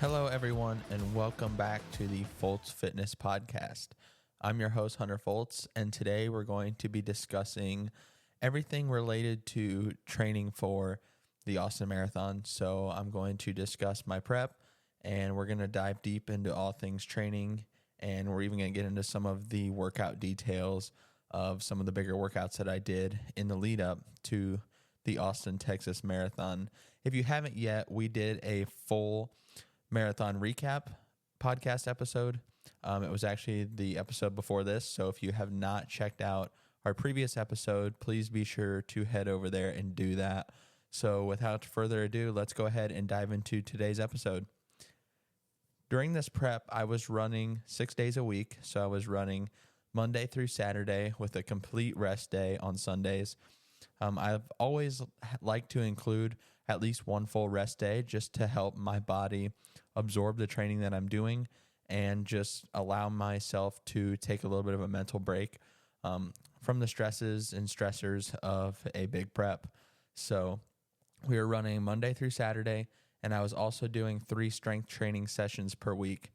Hello, everyone, and welcome back to the Foltz Fitness Podcast. I'm your host, Hunter Foltz, and today we're going to be discussing everything related to training for the Austin Marathon. So I'm going to discuss my prep, and we're going to dive deep into all things training, and we're even going to get into some of the workout details of some of the bigger workouts that I did in the lead up to the Austin, Texas Marathon. If you haven't yet, we did a full marathon recap podcast episode. It was actually the episode before this. So if you have not checked out our previous episode, please be sure to head over there and do that. So without further ado, let's go ahead and dive into today's episode. During this prep, I was running 6 days a week. So I was running Monday through Saturday with a complete rest day on Sundays. I've always liked to include at least one full rest day just to help my body absorb the training that I'm doing and just allow myself to take a little bit of a mental break from the stresses and stressors of a big prep. So we were running Monday through Saturday, and I was also doing 3 strength training sessions per week.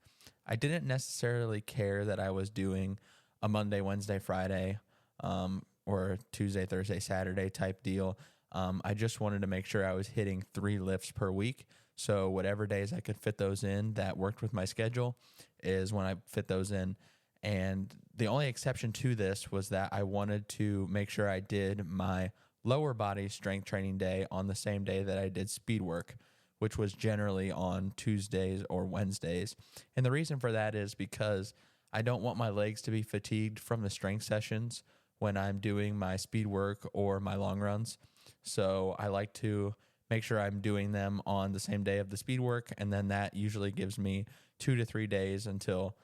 I didn't necessarily care that I was doing a Monday, Wednesday, Friday, or Tuesday, Thursday, Saturday type deal. I just wanted to make sure I was hitting 3 lifts per week. So whatever days I could fit those in that worked with my schedule is when I fit those in. And the only exception to this was that I wanted to make sure I did my lower body strength training day on the same day that I did speed work, which was generally on Tuesdays or Wednesdays. And the reason for that is because I don't want my legs to be fatigued from the strength sessions when I'm doing my speed work or my long runs. So I like to make sure I'm doing them on the same day of the speed work, and then that usually gives me 2 to 3 days until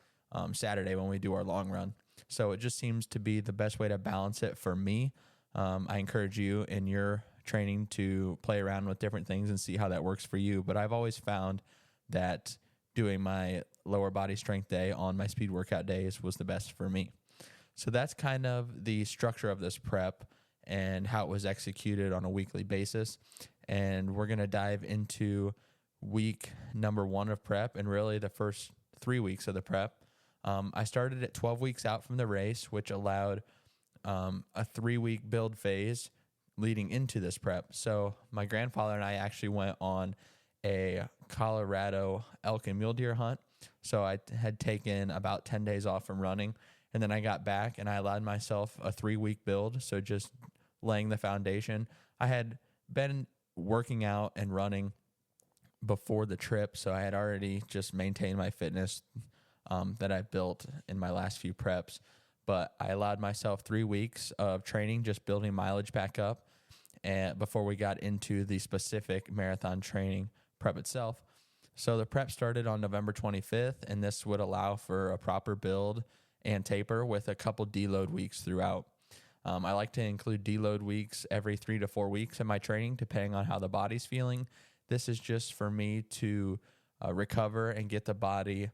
Saturday when we do our long run. So it just seems to be the best way to balance it for me. I encourage you in your training to play around with different things and see how that works for you. But I've always found that doing my lower body strength day on my speed workout days was the best for me. So that's kind of the structure of this prep and how it was executed on a weekly basis. And we're going to dive into week number 1 of prep and really the first 3 weeks of the prep. I started at 12 weeks out from the race, which allowed a 3-week build phase leading into this prep. So my grandfather and I actually went on a Colorado elk and mule deer hunt. So I had taken about 10 days off from running. And then I got back and I allowed myself a 3-week build. So just laying the foundation. I had been working out and running before the trip. So I had already just maintained my fitness that I built in my last few preps. But I allowed myself 3 weeks of training, just building mileage back up and before we got into the specific marathon training prep itself. So the prep started on November 25th, and this would allow for a proper build and taper with a couple deload weeks throughout. I like to include deload weeks every 3 to 4 weeks in my training, depending on how the body's feeling. This is just for me to recover and get the body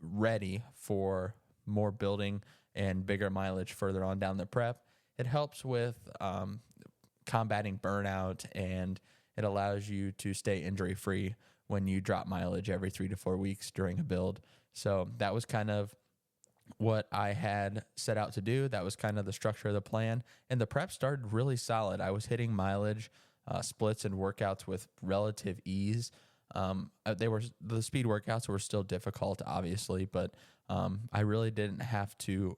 ready for more building and bigger mileage further on down the prep. It helps with combating burnout, and it allows you to stay injury-free when you drop mileage every 3 to 4 weeks during a build. So that was kind of what I had set out to do. That was kind of the structure of the plan. And the prep started really solid. I was hitting mileage, splits, and workouts with relative ease. The speed workouts were still difficult, obviously, but I really didn't have to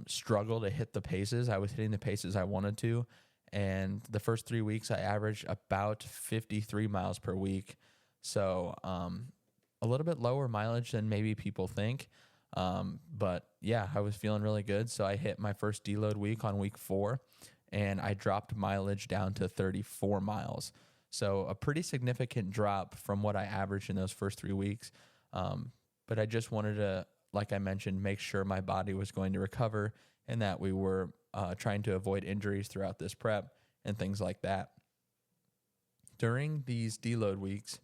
struggle to hit the paces. I was hitting the paces I wanted to. And the first 3 weeks, I averaged about 53 miles per week. So a little bit lower mileage than maybe people think. But yeah, I was feeling really good. So I hit my first deload week on week 4, and I dropped mileage down to 34 miles. So a pretty significant drop from what I averaged in those first 3 weeks. But I just wanted to, like I mentioned, make sure my body was going to recover and that we were trying to avoid injuries throughout this prep and things like that. During these deload weeks,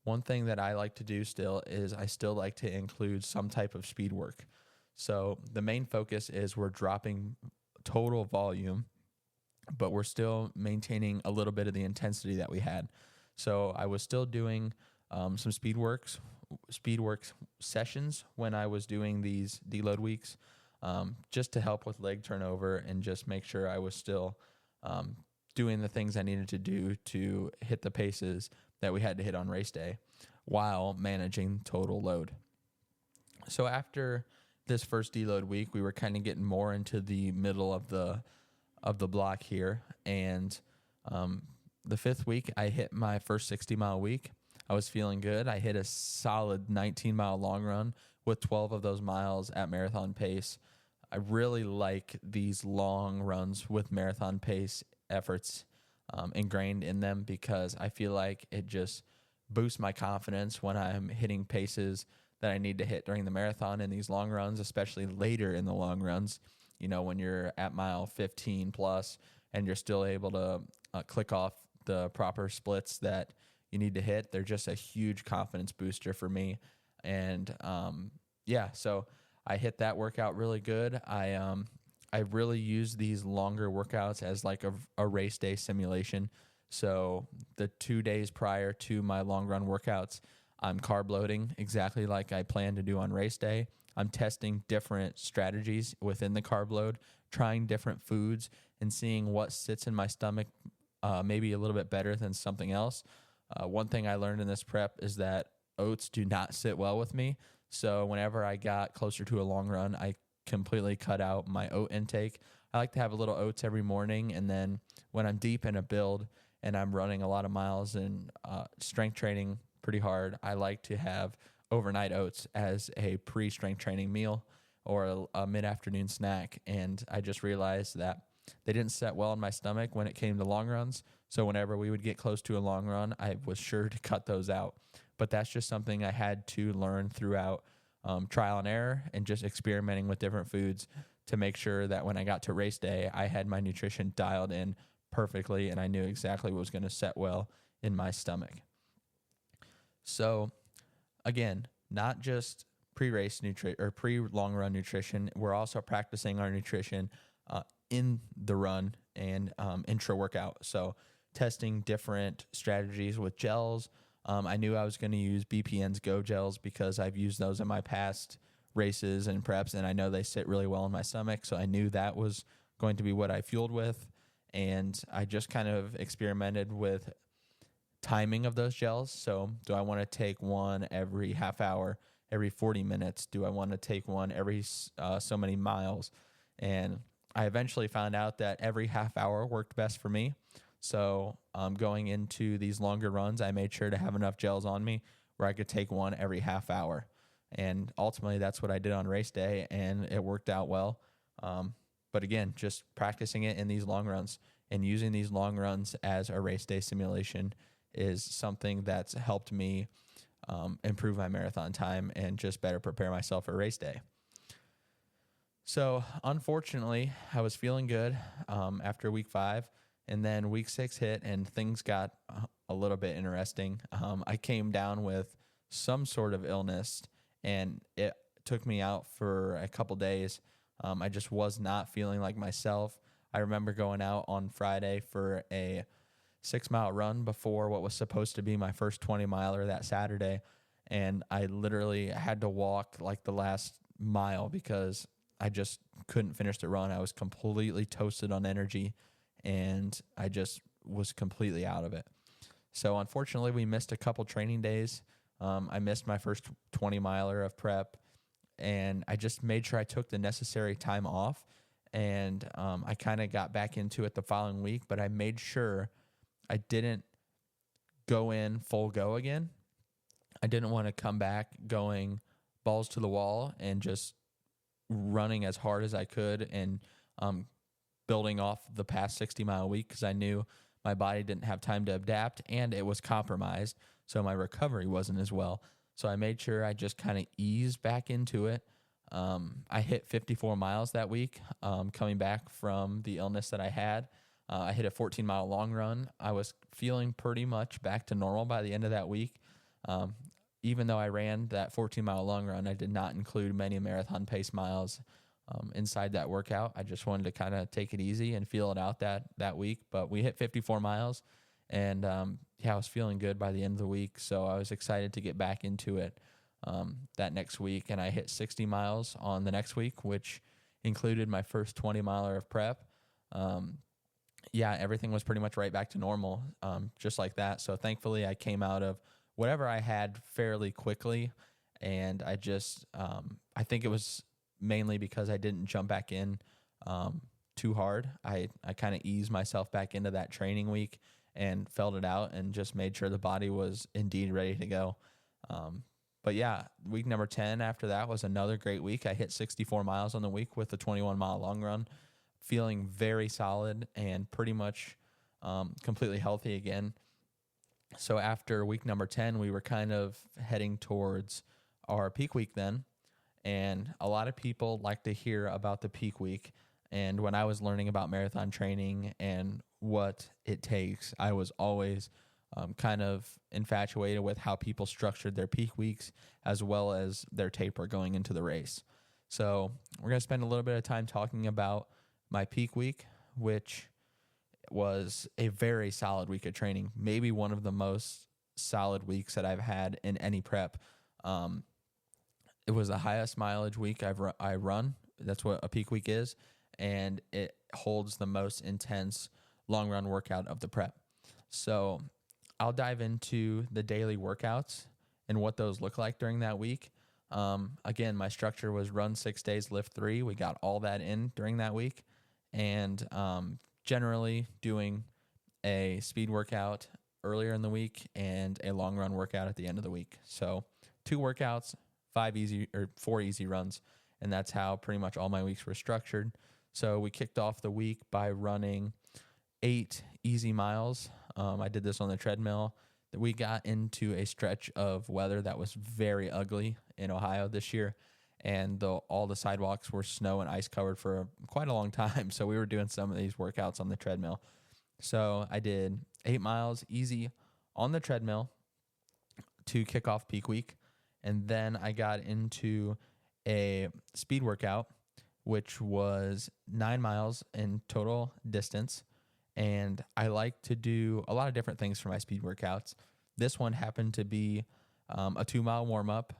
one thing that I like to do still is I still like to include some type of speed work. So the main focus is we're dropping total volume, but we're still maintaining a little bit of the intensity that we had. So I was still doing some speed works sessions when I was doing these deload weeks, just to help with leg turnover and just make sure I was still doing the things I needed to do to hit the paces that we had to hit on race day while managing total load. So after this first deload week, we were kind of getting more into the middle of the block here, and the fifth week, I hit my first 60-mile week. I was feeling good. I hit a solid 19-mile long run with 12 of those miles at marathon pace. I really like these long runs with marathon pace efforts ingrained in them because I feel like it just boosts my confidence when I'm hitting paces that I need to hit during the marathon in these long runs, especially later in the long runs. When you're at mile 15 plus and you're still able to click off the proper splits that you need to hit, they're just a huge confidence booster for me. And so I hit that workout really good. I really use these longer workouts as like a race day simulation. So the 2 days prior to my long run workouts, I'm carb loading exactly like I plan to do on race day. I'm testing different strategies within the carb load, trying different foods and seeing what sits in my stomach maybe a little bit better than something else. One thing I learned in this prep is that oats do not sit well with me. So whenever I got closer to a long run, I completely cut out my oat intake. I like to have a little oats every morning, and then when I'm deep in a build and I'm running a lot of miles and strength training pretty hard, I like to have overnight oats as a pre-strength training meal or a mid-afternoon snack. And I just realized that they didn't set well in my stomach when it came to long runs. So whenever we would get close to a long run, I was sure to cut those out. But that's just something I had to learn throughout trial and error and just experimenting with different foods to make sure that when I got to race day, I had my nutrition dialed in perfectly and I knew exactly what was going to set well in my stomach. So again, not just pre-race or pre-long run nutrition. We're also practicing our nutrition in the run and intra-workout. So testing different strategies with gels. I knew I was going to use BPN's Go gels because I've used those in my past races and preps, and I know they sit really well in my stomach. So I knew that was going to be what I fueled with. And I just kind of experimented with timing of those gels. So do I want to take one every half hour, every 40 minutes? Do I want to take one every so many miles? And I eventually found out that every half hour worked best for me. So going into these longer runs, I made sure to have enough gels on me where I could take one every half hour. And ultimately, that's what I did on race day, and it worked out well. But again, just practicing it in these long runs and using these long runs as a race day simulation is something that's helped me improve my marathon time and just better prepare myself for race day. So unfortunately, I was feeling good after week 5, and then week 6 hit and things got a little bit interesting. I came down with some sort of illness, and it took me out for a couple days. I just was not feeling like myself. I remember going out on Friday for a 6-mile run before what was supposed to be my first 20-miler that Saturday, and I literally had to walk like the last mile because I just couldn't finish the run. I was completely toasted on energy, and I just was completely out of it. So unfortunately, we missed a couple training days. I missed my first 20-miler of prep, and I just made sure I took the necessary time off, and I kind of got back into it the following week, but I made sure I didn't go in full go again. I didn't want to come back going balls to the wall and just running as hard as I could and building off the past 60-mile week because I knew my body didn't have time to adapt and it was compromised, so my recovery wasn't as well. So I made sure I just kind of eased back into it. I hit 54 miles that week coming back from the illness that I had. I hit a 14-mile long run. I was feeling pretty much back to normal by the end of that week. Even though I ran that 14-mile long run, I did not include many marathon pace miles inside that workout. I just wanted to kind of take it easy and feel it out that week. But we hit 54 miles, And I was feeling good by the end of the week, so I was excited to get back into it that next week. And I hit 60 miles on the next week, which included my first 20 miler of prep. Everything was pretty much right back to normal, just like that. So thankfully, I came out of whatever I had fairly quickly, and I think it was mainly because I didn't jump back in too hard. I kind of eased myself back into that training week and felt it out and just made sure the body was indeed ready to go. Week number 10 after that was another great week. I hit 64 miles on the week with a 21-mile long run, feeling very solid and pretty much completely healthy again. So after week number 10, we were kind of heading towards our peak week then. And a lot of people like to hear about the peak week. And when I was learning about marathon training and what it takes, I was always kind of infatuated with how people structured their peak weeks as well as their taper going into the race. So we're going to spend a little bit of time talking about my peak week, which was a very solid week of training, maybe one of the most solid weeks that I've had in any prep. It was the highest mileage week I run. That's what a peak week is, and it holds the most intense long run workout of the prep. So I'll dive into the daily workouts and what those look like during that week. Again, my structure was run 6 days, lift 3. We got all that in during that week, and generally doing a speed workout earlier in the week and a long run workout at the end of the week. So 2 workouts, 4 easy runs, and that's how pretty much all my weeks were structured. So we kicked off the week by running 8 easy miles. I did this on the treadmill. We got into a stretch of weather that was very ugly in Ohio this year, and all the sidewalks were snow and ice covered for quite a long time. So we were doing some of these workouts on the treadmill. So I did 8 miles easy on the treadmill to kick off peak week. And then I got into a speed workout, which was 9 miles in total distance. And I like to do a lot of different things for my speed workouts. This one happened to be a 2-mile warm-up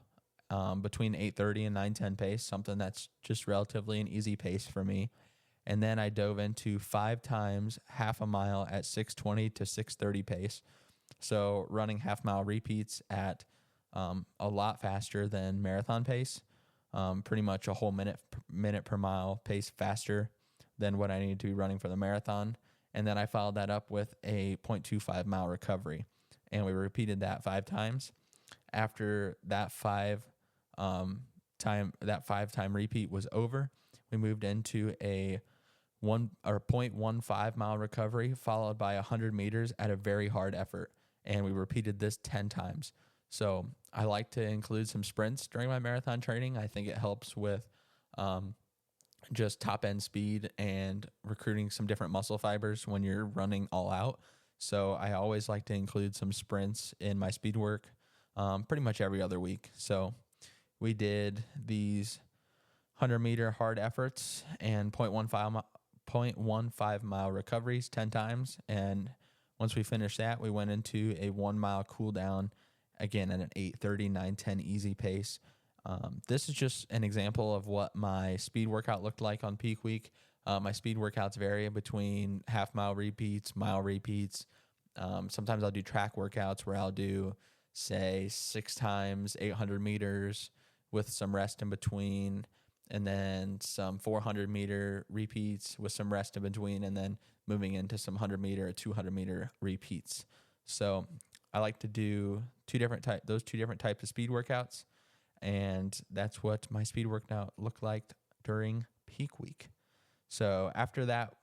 between 8:30 and 9:10 pace, something that's just relatively an easy pace for me. And then I dove into 5 times half a mile at 6:20 to 6:30 pace. So running half-mile repeats at a lot faster than marathon pace, pretty much a whole minute per mile pace faster than what I needed to be running for the marathon. And then I followed that up with a 0.25 mile recovery, and we repeated that 5 times. After that 5 time repeat was over, we moved into a 0.15 mile recovery followed by 100 meters at a very hard effort, and we repeated this 10 times. So I like to include some sprints during my marathon training. I think it helps with just top end speed and recruiting some different muscle fibers when you're running all out. So I always like to include some sprints in my speed work pretty much every other week. So we did these 100-meter hard efforts and 0.15 mile recoveries 10 times. And once we finished that, we went into a 1 mile cool down, again at an 8:30, 9:10 easy pace. This is just an example of what my speed workout looked like on peak week. My speed workouts vary between half-mile repeats, mile repeats. Sometimes I'll do track workouts where I'll do, say, 6 times 800 meters with some rest in between, and then some 400-meter repeats with some rest in between, and then moving into some 100-meter or 200-meter repeats. So I like to do those two different types of speed workouts. And that's what my speed workout looked like during peak week. So after that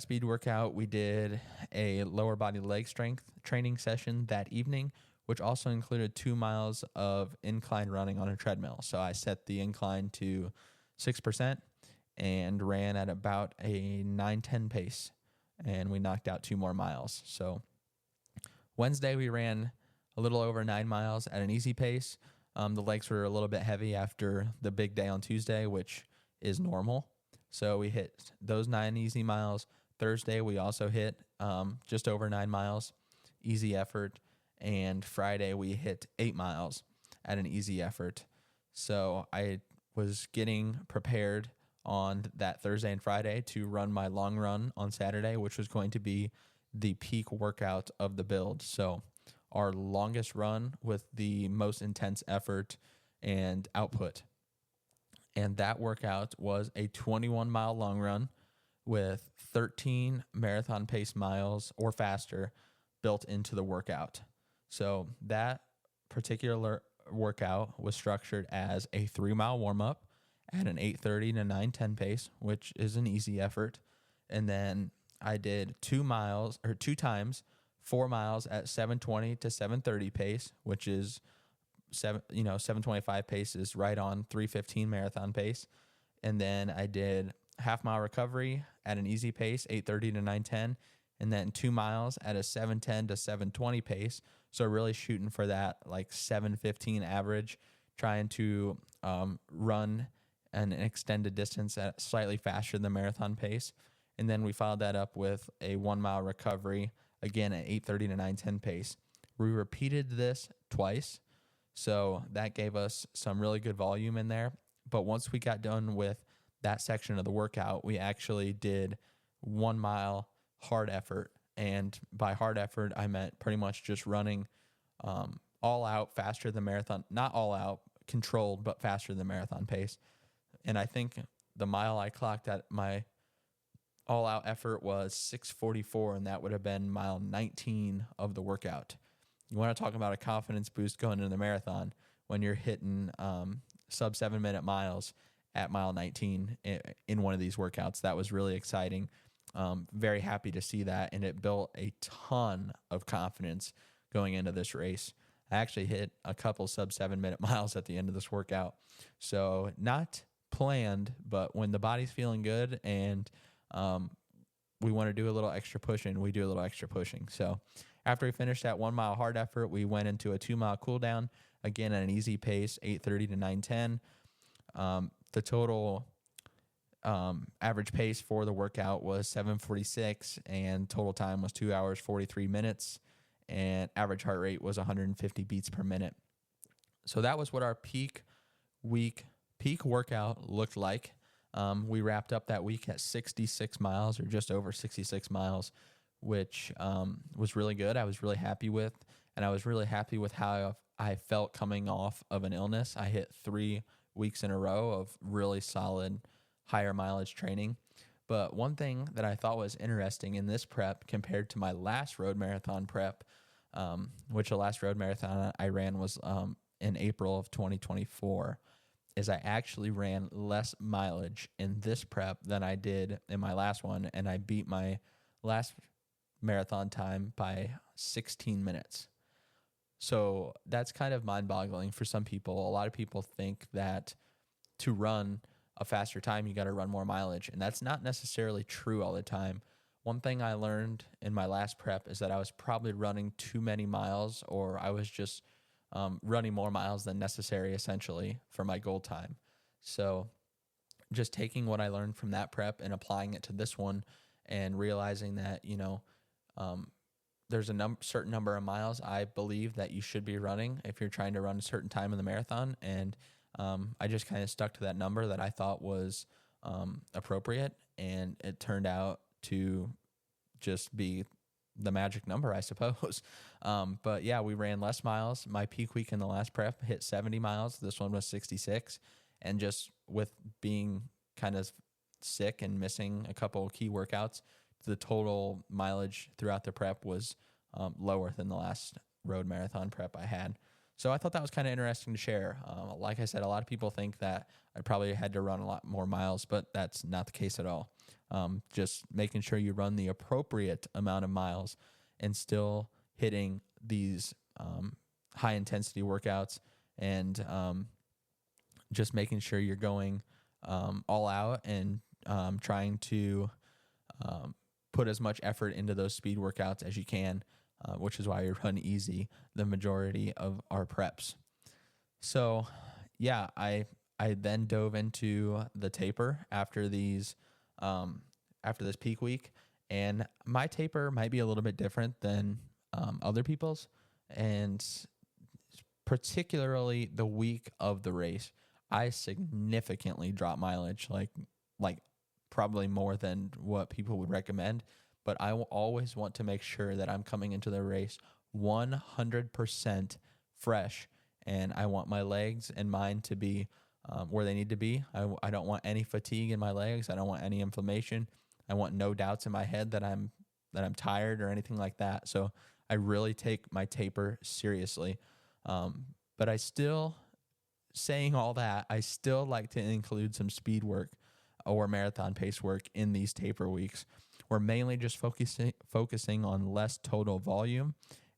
speed workout, we did a lower body leg strength training session that evening, which also included 2 miles of incline running on a treadmill. So I set the incline to 6% and ran at about a 9:10 pace, and we knocked out 2 more miles. So Wednesday, we ran a little over 9 miles at an easy pace. The legs were a little bit heavy after the big day on Tuesday, which is normal. So we hit those 9 easy miles. Thursday, we also hit just over 9 miles, easy effort. And Friday we hit 8 miles at an easy effort. So I was getting prepared on that Thursday and Friday to run my long run on Saturday, which was going to be the peak workout of the build. So our longest run with the most intense effort and output. And that workout was a 21-mile long run with 13 marathon pace miles or faster built into the workout. So that particular workout was structured as a 3-mile warm-up at an 8:30 to 9:10 pace, which is an easy effort. And then I did 2 times 4 miles at 7:20 to 7:30 pace, which is 7:25 pace is right on 3:15 marathon pace. And then I did half-mile recovery at an easy pace, 8:30 to 9:10, and then 2 miles at a 7:10 to 7:20 pace. So really shooting for that like 7:15 average, trying to run an extended distance at slightly faster than marathon pace. And then we followed that up with a 1-mile recovery, again at 8:30 to 9:10 pace. We repeated this twice, so that gave us some really good volume in there. But once we got done with that section of the workout, we actually did 1 mile hard effort. And by hard effort, I meant pretty much just running all out faster than marathon, not all out, controlled, but faster than marathon pace. And I think the mile I clocked at my all-out effort was 6:44, and that would have been mile 19 of the workout. You want to talk about a confidence boost going into the marathon when you're hitting sub 7-minute miles at mile 19 in one of these workouts. That was really exciting. Very happy to see that, and it built a ton of confidence going into this race. I actually hit a couple sub 7-minute miles at the end of this workout. So not planned, but when the body's feeling good and we want to do a little extra pushing, we do a little extra pushing. So after we finished that 1 mile hard effort, we went into a 2-mile cool down, again at an easy pace, 8:30 to 9:10. The total average pace for the workout was 7:46, and total time was 2 hours, 43 minutes, and average heart rate was 150 beats per minute. So that was what our peak workout looked like. We wrapped up that week at 66 miles, or just over 66 miles, which was really good. I was really happy with, and I was really happy with how I felt coming off of an illness. I hit 3 weeks in a row of really solid higher mileage training. But one thing that I thought was interesting in this prep compared to my last road marathon prep, which the last road marathon I ran was in April of 2024, is I actually ran less mileage in this prep than I did in my last one, and I beat my last marathon time by 16 minutes. So that's kind of mind-boggling for some people. A lot of people think that to run a faster time, you got to run more mileage, and that's not necessarily true all the time. One thing I learned in my last prep is that I was probably running too many miles, or I was just running more miles than necessary, essentially, for my goal time. So just taking what I learned from that prep and applying it to this one, and realizing that, there's a certain number of miles I believe that you should be running if you're trying to run a certain time in the marathon. And I just kind of stuck to that number that I thought was appropriate, and it turned out to just be the magic number, I suppose. But yeah, we ran less miles. My peak week in the last prep hit 70 miles. This one was 66. And just with being kind of sick and missing a couple of key workouts, the total mileage throughout the prep was lower than the last road marathon prep I had. So I thought that was kind of interesting to share. Like I said, a lot of people think that I probably had to run a lot more miles, but that's not the case at all. Just making sure you run the appropriate amount of miles and still hitting these high intensity workouts, and just making sure you're going all out and trying to put as much effort into those speed workouts as you can, which is why we run easy the majority of our preps. So yeah, I then dove into the taper after this peak week, And my taper might be a little bit different than other people's. And particularly the week of the race, I significantly drop mileage, like probably more than what people would recommend. But I will always want to make sure that I'm coming into the race 100% fresh, and I want my legs and mind to be where they need to be. I don't want any fatigue in my legs. I don't want any inflammation. I want no doubts in my head that I'm tired or anything like that. So I really take my taper seriously. But I still, saying all that, I still like to include some speed work or marathon pace work in these taper weeks. We're mainly just focusing on less total volume,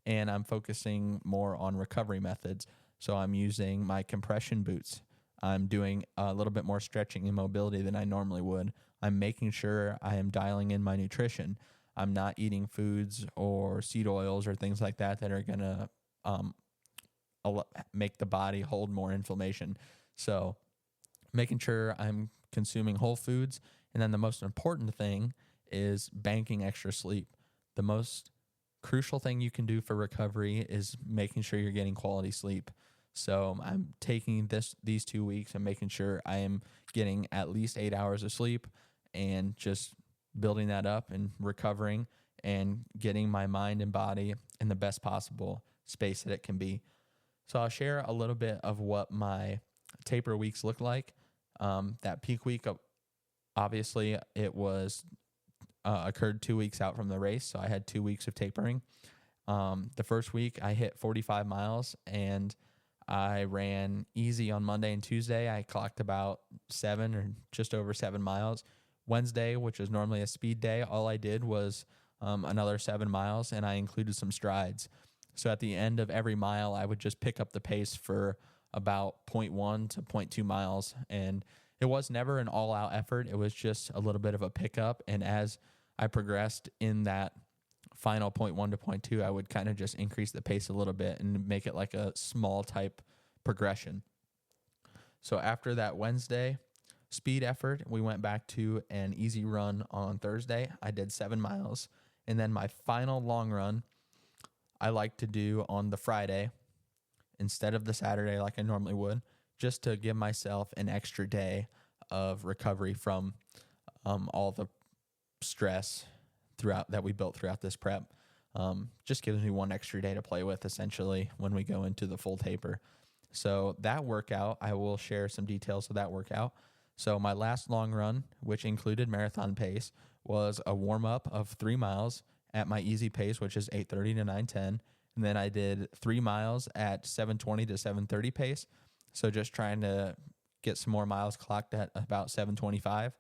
and I'm focusing more on recovery methods. So I'm using my compression boots. I'm doing a little bit more stretching and mobility than I normally would. I'm making sure I am dialing in my nutrition. I'm not eating foods or seed oils or things like that that are going to make the body hold more inflammation. So making sure I'm consuming whole foods. And then the most important thing is banking extra sleep. The most crucial thing you can do for recovery is making sure you're getting quality sleep. So I'm taking these 2 weeks and making sure I am getting at least 8 hours of sleep and just building that up and recovering and getting my mind and body in the best possible space that it can be. So I'll share a little bit of what my taper weeks look like. That peak week, obviously, it was occurred 2 weeks out from the race, so I had 2 weeks of tapering. The first week, I hit 45 miles, and I ran easy on Monday and Tuesday. I clocked about 7 or just over 7 miles. Wednesday, which is normally a speed day, all I did was another 7 miles, and I included some strides. So at the end of every mile, I would just pick up the pace for about 0.1 to 0.2 miles. And it was never an all-out effort. It was just a little bit of a pickup. And as I progressed in that final 0.1 to 0.2, I would kind of just increase the pace a little bit and make it like a small type progression. So after that Wednesday speed effort, we went back to an easy run on Thursday. I did 7 miles. And then my final long run, I like to do on the Friday instead of the Saturday like I normally would, just to give myself an extra day of recovery from all the stress that we built throughout this prep. Just gives me one extra day to play with, essentially, when we go into the full taper. So that workout, I will share some details of that workout. So my last long run, which included marathon pace, was a warm-up of 3 miles at my easy pace, which is 8:30 to 9:10. And then I did 3 miles at 7:20 to 7:30 pace. So just trying to get some more miles clocked at about 7:25.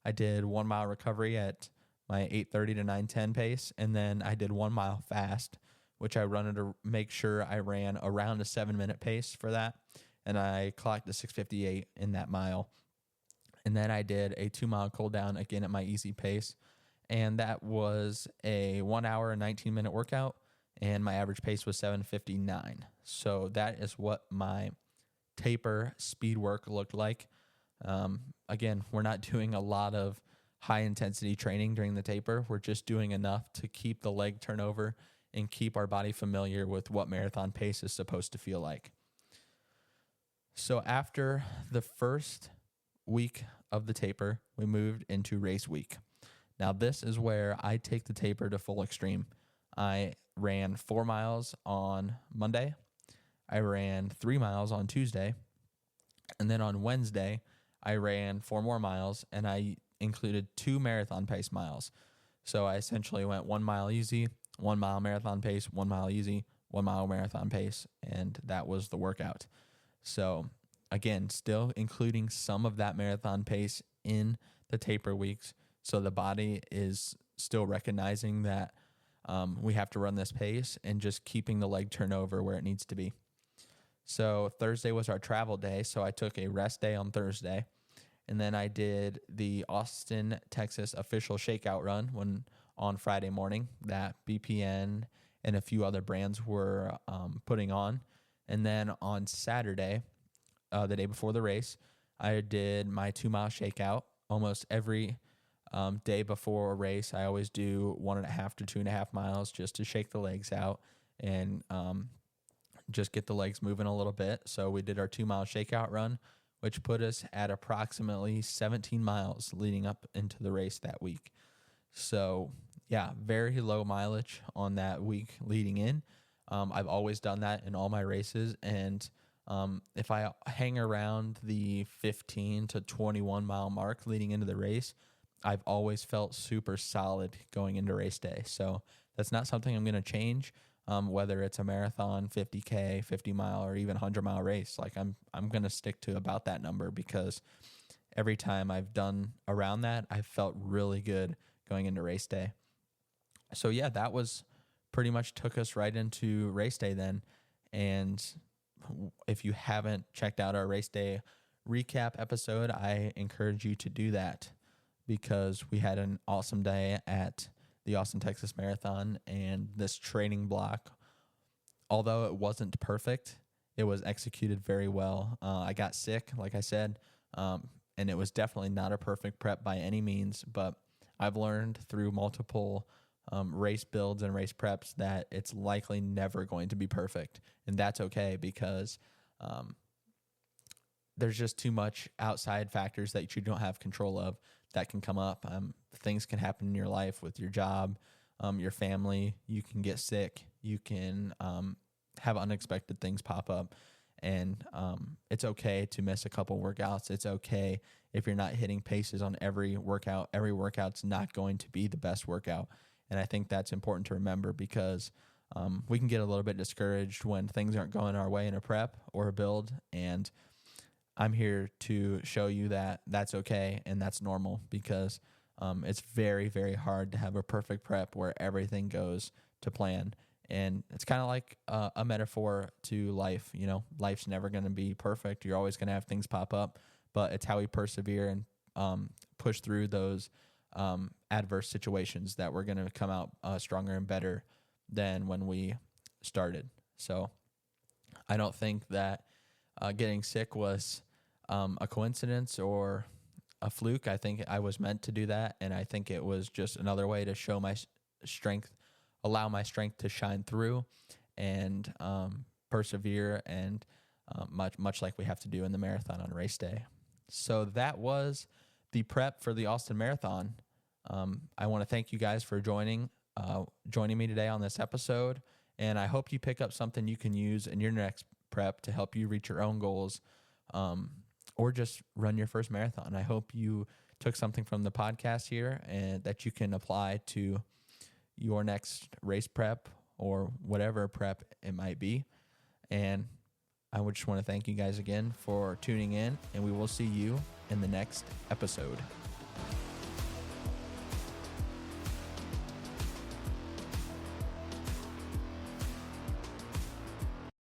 I did 1 mile recovery at my 8:30 to 9:10 pace. And then I did 1 mile fast, which I run to make sure I ran around a 7-minute pace for that. And I clocked a 6:58 in that mile. And then I did a 2 mile cool down again at my easy pace. And that was a 1 hour and 19-minute workout, and my average pace was 7:59. So that is what my taper speed work looked like. Again, we're not doing a lot of high-intensity training during the taper. We're just doing enough to keep the leg turnover and keep our body familiar with what marathon pace is supposed to feel like. So after the first week of the taper, we moved into race week. Now, this is where I take the taper to full extreme. I ran 4 miles on Monday. I ran 3 miles on Tuesday. And then on Wednesday, I ran 4 more miles, and I included 2 marathon pace miles. So I essentially went 1 mile easy, 1 mile marathon pace, 1 mile easy, 1 mile marathon pace, and that was the workout. So again, still including some of that marathon pace in the taper weeks. So the body is still recognizing that we have to run this pace and just keeping the leg turnover where it needs to be. So Thursday was our travel day, so I took a rest day on Thursday. And then I did the Austin, Texas official shakeout run on Friday morning that BPN and a few other brands were putting on. And then on Saturday, the day before the race, I did my 2 mile shakeout. Almost every day before a race, I always do 1.5 to 2.5 miles just to shake the legs out and just get the legs moving a little bit. So we did our 2-mile shakeout run, which put us at approximately 17 miles leading up into the race that week. So yeah, very low mileage on that week leading in. I've always done that in all my races. And if I hang around the 15 to 21 mile mark leading into the race, I've always felt super solid going into race day. So that's not something I'm going to change. Whether it's a marathon, 50K, 50 mile, or even 100-mile race, like I'm going to stick to about that number, because every time I've done around that, I've felt really good going into race day. So yeah, that was pretty much took us right into race day then. And if you haven't checked out our race day recap episode, I encourage you to do that, because we had an awesome day at the Austin, Texas Marathon, and this training block, although it wasn't perfect, it was executed very well. I got sick, like I said, and it was definitely not a perfect prep by any means, but I've learned through multiple race builds and race preps that it's likely never going to be perfect, and that's okay, because there's just too much outside factors that you don't have control of that can come up. Things can happen in your life with your job, your family. You can get sick. You can have unexpected things pop up. And it's okay to miss a couple workouts. It's okay if you're not hitting paces on every workout. Every workout's not going to be the best workout. And I think that's important to remember, because we can get a little bit discouraged when things aren't going our way in a prep or a build. And I'm here to show you that that's okay and that's normal, because it's very, very hard to have a perfect prep where everything goes to plan. And it's kind of like a metaphor to life. You know, life's never going to be perfect. You're always going to have things pop up, but it's how we persevere and push through those adverse situations that we're going to come out stronger and better than when we started. So I don't think that getting sick was a coincidence or a fluke. I think I was meant to do that, and I think it was just another way to show my strength, allow my strength to shine through, and persevere, and much like we have to do in the marathon on race day. So that was the prep for the Austin Marathon. I want to thank you guys for joining me today on this episode, and I hope you pick up something you can use in your next prep to help you reach your own goals, or just run your first marathon. I hope you took something from the podcast here and that you can apply to your next race prep or whatever prep it might be. And I would just want to thank you guys again for tuning in, and we will see you in the next episode.